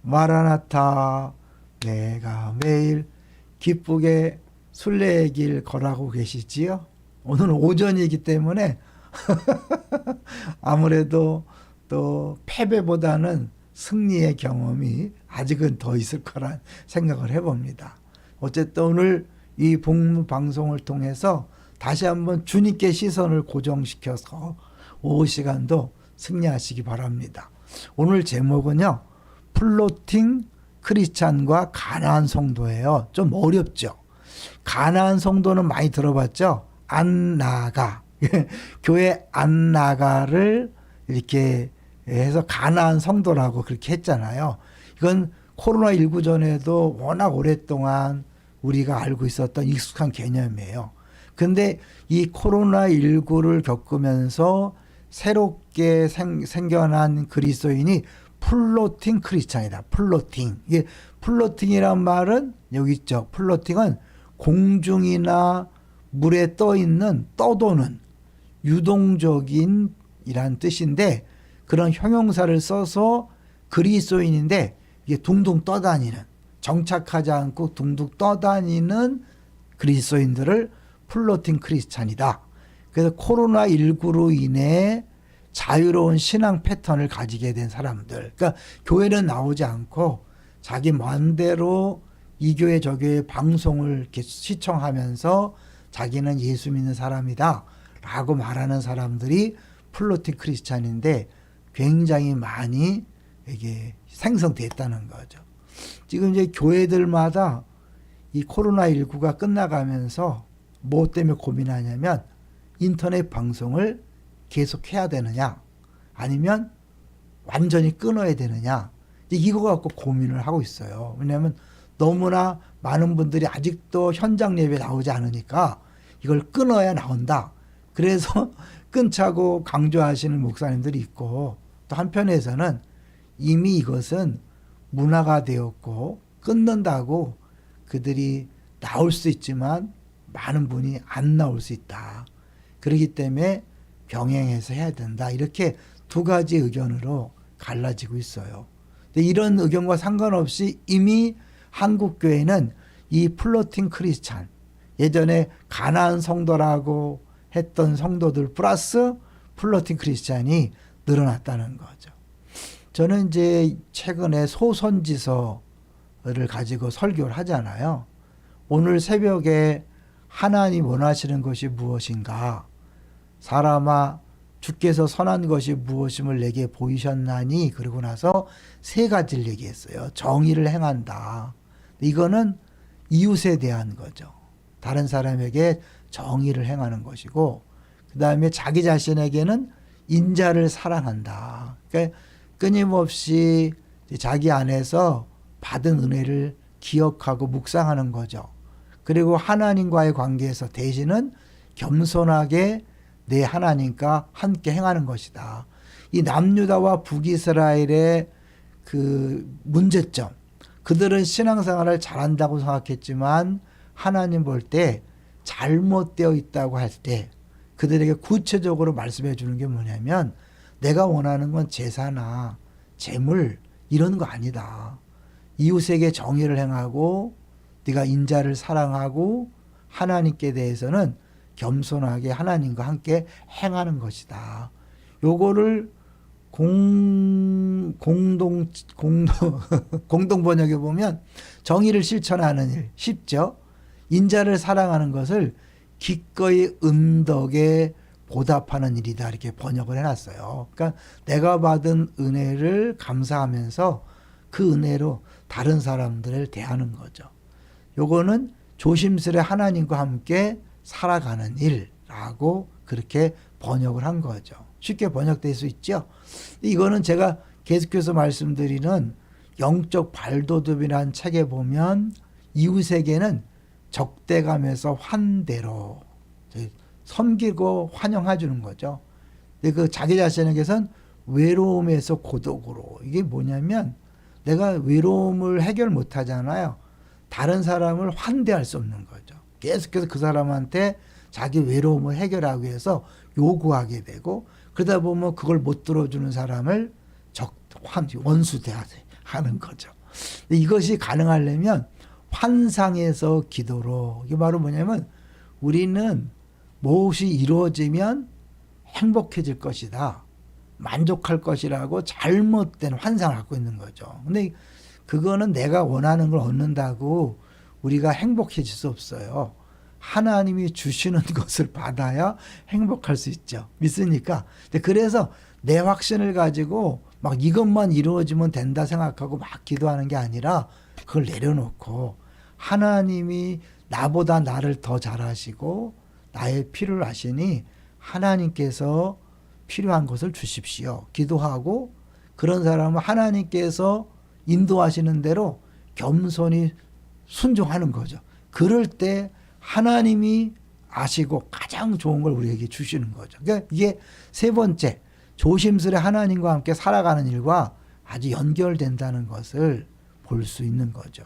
마라나타 내가 매일 기쁘게 순례의 길 걸어가고 계시지요? 오늘 오전이기 때문에 아무래도 또 패배보다는 승리의 경험이 아직은 더 있을 거란 생각을 해봅니다. 어쨌든 오늘 이 복무 방송을 통해서 다시 한번 주님께 시선을 고정시켜서 오후 시간도 승리하시기 바랍니다. 오늘 제목은요, 플로팅 크리스찬과 가나안 성도예요. 좀 어렵죠. 가나안 성도는 많이 들어봤죠. 안 나가 교회 안 나가를 이렇게 해서 가나안 성도라고 그렇게 했잖아요. 이건 코로나19 전에도 워낙 오랫동안 우리가 알고 있었던 익숙한 개념이에요. 근데 이 코로나19를 겪으면서 새롭게 생겨난 그리스도인이 플로팅 크리스찬이다. 플로팅. 이게 플로팅이란 말은 여기 있죠. 플로팅은 공중이나 물에 떠도는 유동적인 이란 뜻인데, 그런 형용사를 써서 그리스도인인데 이게 둥둥 떠다니는, 정착하지 않고 둥둥 떠다니는 그리스도인들을 플로팅 크리스찬이다. 그래서 코로나19로 인해 자유로운 신앙 패턴을 가지게 된 사람들, 그러니까 교회는 나오지 않고 자기 마음대로 이 교회 저 교회 방송을 이렇게 시청하면서 자기는 예수 믿는 사람이다 라고 말하는 사람들이 플로팅 크리스찬인데 굉장히 많이 이게 생성됐다는 거죠. 지금 이제 교회들마다 이 코로나19가 끝나가면서 뭐 때문에 고민하냐면, 인터넷 방송을 계속 해야 되느냐 아니면 완전히 끊어야 되느냐, 이거 갖고 고민을 하고 있어요. 왜냐하면 너무나 많은 분들이 아직도 현장 예배 나오지 않으니까 이걸 끊어야 나온다. 그래서 끊자고 강조하시는 목사님들이 있고, 또 한편에서는 이미 이것은 문화가 되었고 끊는다고 그들이 나올 수 있지만 많은 분이 안 나올 수 있다. 그렇기 때문에 병행해서 해야 된다. 이렇게 두 가지 의견으로 갈라지고 있어요. 근데 이런 의견과 상관없이 이미 한국 교회는 이 플로팅 크리스찬, 예전에 가나안 성도라고 했던 성도들 플러스 플로팅 크리스찬이 늘어났다는 거죠. 저는 이제 최근에 소선지서를 가지고 설교를 하잖아요. 오늘 새벽에 하나님 원하시는 것이 무엇인가? 사람아, 주께서 선한 것이 무엇임을 내게 보이셨나니? 그러고 나서 세 가지를 얘기했어요. 정의를 행한다. 이거는 이웃에 대한 거죠. 다른 사람에게 정의를 행하는 것이고, 그 다음에 자기 자신에게는 인자를 사랑한다. 그러니까 끊임없이 자기 안에서 받은 은혜를 기억하고 묵상하는 거죠. 그리고 하나님과의 관계에서 대신은 겸손하게 내 하나님과 함께 행하는 것이다. 이 남유다와 북이스라엘의 그 문제점, 그들은 신앙생활을 잘한다고 생각했지만 하나님 볼 때 잘못되어 있다고 할 때 그들에게 구체적으로 말씀해 주는 게 뭐냐면, 내가 원하는 건 제사나 재물 이런 거 아니다. 이웃에게 정의를 행하고 네가 인자를 사랑하고 하나님께 대해서는 겸손하게 하나님과 함께 행하는 것이다. 요거를 공동 번역에 보면 정의를 실천하는 일, 쉽죠? 인자를 사랑하는 것을 기꺼이 은덕에 보답하는 일이다. 이렇게 번역을 해놨어요. 그러니까 내가 받은 은혜를 감사하면서 그 은혜로 다른 사람들을 대하는 거죠. 요거는 조심스레 하나님과 함께 살아가는 일이라고 그렇게 번역을 한 거죠. 쉽게 번역될 수 있죠. 이거는 제가 계속해서 말씀드리는 영적 발돋움이라는 책에 보면 이웃에게는 적대감에서 환대로 섬기고 환영해 주는 거죠. 근데 그 자기 자신에게선 외로움에서 고독으로, 이게 뭐냐면 내가 외로움을 해결 못 하잖아요. 다른 사람을 환대할 수 없는 거죠. 계속해서 그 사람한테 자기 외로움을 해결하기 위해서 요구하게 되고, 그러다 보면 그걸 못 들어주는 사람을 원수 대하는 거죠. 이것이 가능하려면 환상에서 기도로, 이게 바로 뭐냐면 우리는 무엇이 이루어지면 행복해질 것이다, 만족할 것이라고 잘못된 환상을 갖고 있는 거죠. 근데 그거는 내가 원하는 걸 얻는다고 우리가 행복해질 수 없어요. 하나님이 주시는 것을 받아야 행복할 수 있죠. 믿으니까. 그래서 내 확신을 가지고 막 이것만 이루어지면 된다 생각하고 막 기도하는 게 아니라 그걸 내려놓고 하나님이 나보다 나를 더 잘하시고 나의 필요를 아시니 하나님께서 필요한 것을 주십시오. 기도하고 그런 사람은 하나님께서 인도하시는 대로 겸손히 순종하는 거죠. 그럴 때 하나님이 아시고 가장 좋은 걸 우리에게 주시는 거죠. 그러니까 이게 세 번째, 조심스레 하나님과 함께 살아가는 일과 아주 연결된다는 것을 볼 수 있는 거죠.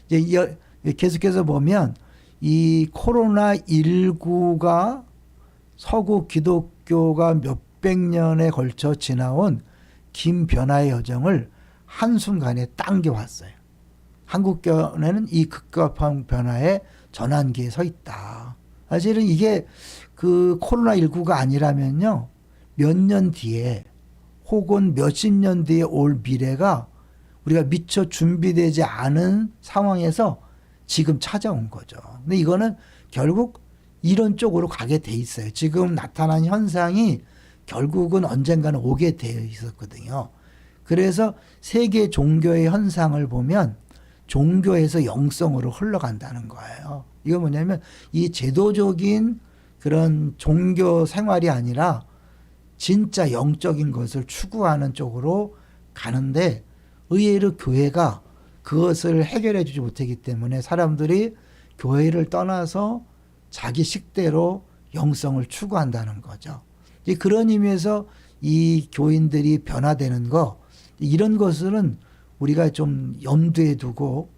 이제 계속해서 보면 이 코로나19가 서구 기독교가 몇백 년에 걸쳐 지나온 긴 변화의 여정을 한순간에 당겨왔어요. 한국교회는 이 급격한 변화의 전환기에 서 있다. 사실은 이게 그 코로나19가 아니라면요, 몇 년 뒤에 혹은 몇십 년 뒤에 올 미래가 우리가 미처 준비되지 않은 상황에서 지금 찾아온 거죠. 근데 이거는 결국 이런 쪽으로 가게 돼 있어요. 지금 나타난 현상이 결국은 언젠가는 오게 되어 있었거든요. 그래서 세계 종교의 현상을 보면 종교에서 영성으로 흘러간다는 거예요. 이거 뭐냐면 이 제도적인 그런 종교 생활이 아니라 진짜 영적인 것을 추구하는 쪽으로 가는데, 의외로 교회가 그것을 해결해 주지 못하기 때문에 사람들이 교회를 떠나서 자기 식대로 영성을 추구한다는 거죠. 그런 의미에서 이 교인들이 변화되는 거, 이런 것은 우리가 좀 염두에 두고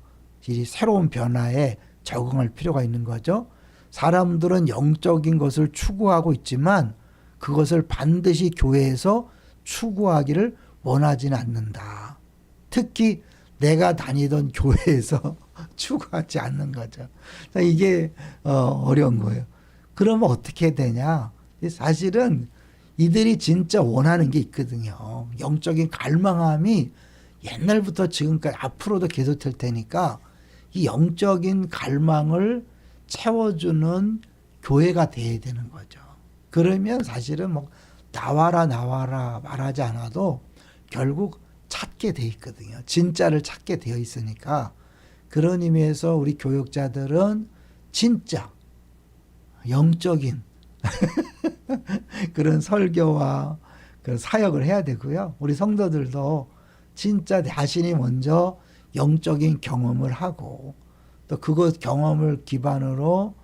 이 새로운 변화에 적응할 필요가 있는 거죠. 사람들은 영적인 것을 추구하고 있지만 그것을 반드시 교회에서 추구하기를 원하지는 않는다. 특히 내가 다니던 교회에서 추구하지 않는 거죠. 이게 어려운 거예요. 그러면 어떻게 되냐? 사실은 이들이 진짜 원하는 게 있거든요. 영적인 갈망함이 옛날부터 지금까지 앞으로도 계속 될 테니까 이 영적인 갈망을 채워주는 교회가 돼야 되는 거죠. 그러면 사실은 뭐 나와라 말하지 않아도 결국 찾게 돼 있거든요. 진짜를 찾게 되어 있으니까. 그런 의미에서 우리 교육자들은 진짜 영적인 그런 설교와 그런 사역을 해야 되고요. 우리 성도들도 진짜 자신이 먼저 영적인 경험을 하고 또 그것 경험을 기반으로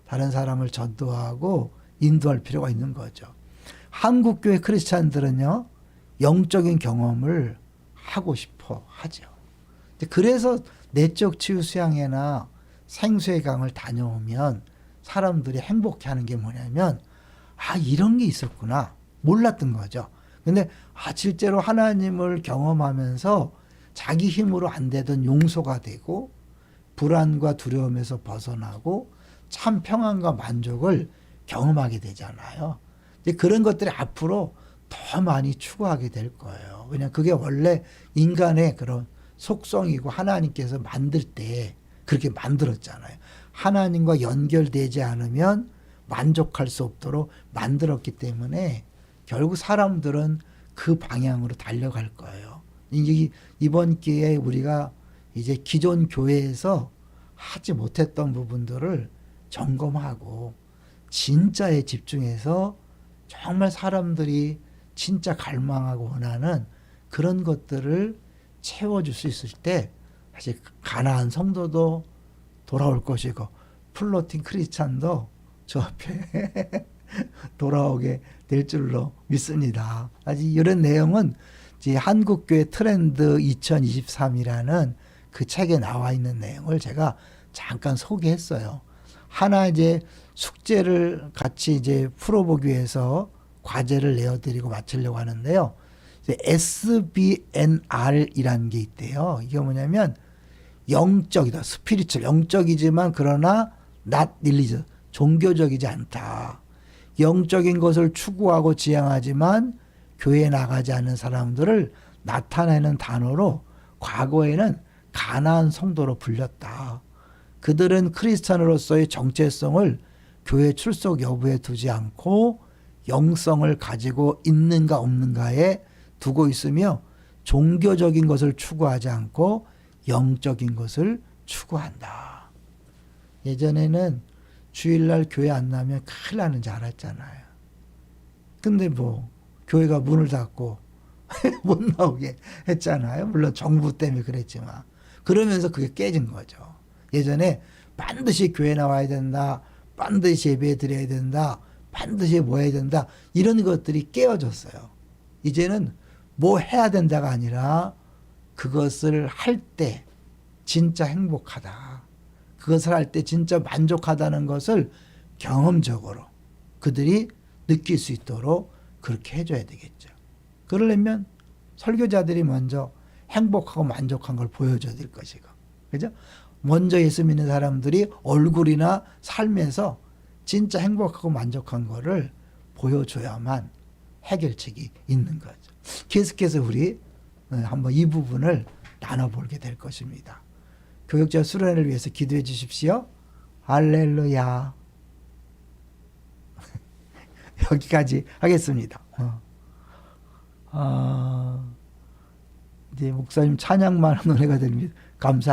다른 사람을 전도하고 인도할 필요가 있는 거죠. 한국교회 크리스찬들은요, 영적인 경험을 하고 싶어 하죠. 그래서 내적 치유 수양회나 생수의 강을 다녀오면 사람들이 행복해하는 게 뭐냐면, 아, 이런 게 있었구나, 몰랐던 거죠. 근데 실제로 하나님을 경험하면서 자기 힘으로 안 되던 용서가 되고 불안과 두려움에서 벗어나고 참 평안과 만족을 경험하게 되잖아요. 그런 것들이 앞으로 더 많이 추구하게 될 거예요. 왜냐하면 그게 원래 인간의 그런 속성이고 하나님께서 만들 때 그렇게 만들었잖아요. 하나님과 연결되지 않으면 만족할 수 없도록 만들었기 때문에 결국 사람들은 그 방향으로 달려갈 거예요. 이번 기회에 우리가 이제 기존 교회에서 하지 못했던 부분들을 점검하고 진짜에 집중해서 정말 사람들이 진짜 갈망하고 원하는 그런 것들을 채워줄 수 있을 때 사실 가나안 성도도 돌아올 것이고 플로팅 크리스찬도 저 앞에 돌아오게 될 줄로 믿습니다. 아직 이런 내용은 이제 한국교회 트렌드 2023이라는 그 책에 나와 있는 내용을 제가 잠깐 소개했어요. 하나 이제 숙제를 같이 이제 풀어보기 위해서 과제를 내어드리고 마치려고 하는데요. SBNR이라는 게 있대요. 이게 뭐냐면 영적이다. 스피리추얼. 영적이지만 그러나 not religious. 종교적이지 않다. 영적인 것을 추구하고 지향하지만 교회에 나가지 않는 사람들을 나타내는 단어로 과거에는 가나안 성도로 불렸다. 그들은 크리스찬으로서의 정체성을 교회 출석 여부에 두지 않고 영성을 가지고 있는가 없는가에 두고 있으며 종교적인 것을 추구하지 않고 영적인 것을 추구한다. 예전에는 주일날 교회 안 나면 큰일 나는 줄 알았잖아요. 근데 뭐 교회가 문을 닫고 못 나오게 했잖아요. 물론 정부 때문에 그랬지만. 그러면서 그게 깨진 거죠. 예전에 반드시 교회 나와야 된다. 반드시 예배 드려야 된다. 반드시 뭐 해야 된다. 이런 것들이 깨어졌어요. 이제는 뭐 해야 된다가 아니라 그것을 할 때 진짜 행복하다. 그것을 할 때 진짜 만족하다는 것을 경험적으로 그들이 느낄 수 있도록 그렇게 해줘야 되겠죠. 그러려면 설교자들이 먼저 행복하고 만족한 걸 보여줘야 될 것이고, 그죠? 먼저 예수 믿는 사람들이 얼굴이나 삶에서 진짜 행복하고 만족한 거를 보여줘야만 해결책이 있는 거죠. 계속해서 우리 한번 이 부분을 나눠보게 될 것입니다. 교육자 수련을 위해서 기도해 주십시오. 할렐루야. 여기까지 하겠습니다. 이제 목사님 찬양만 노래가 됩니다. 감사합니다.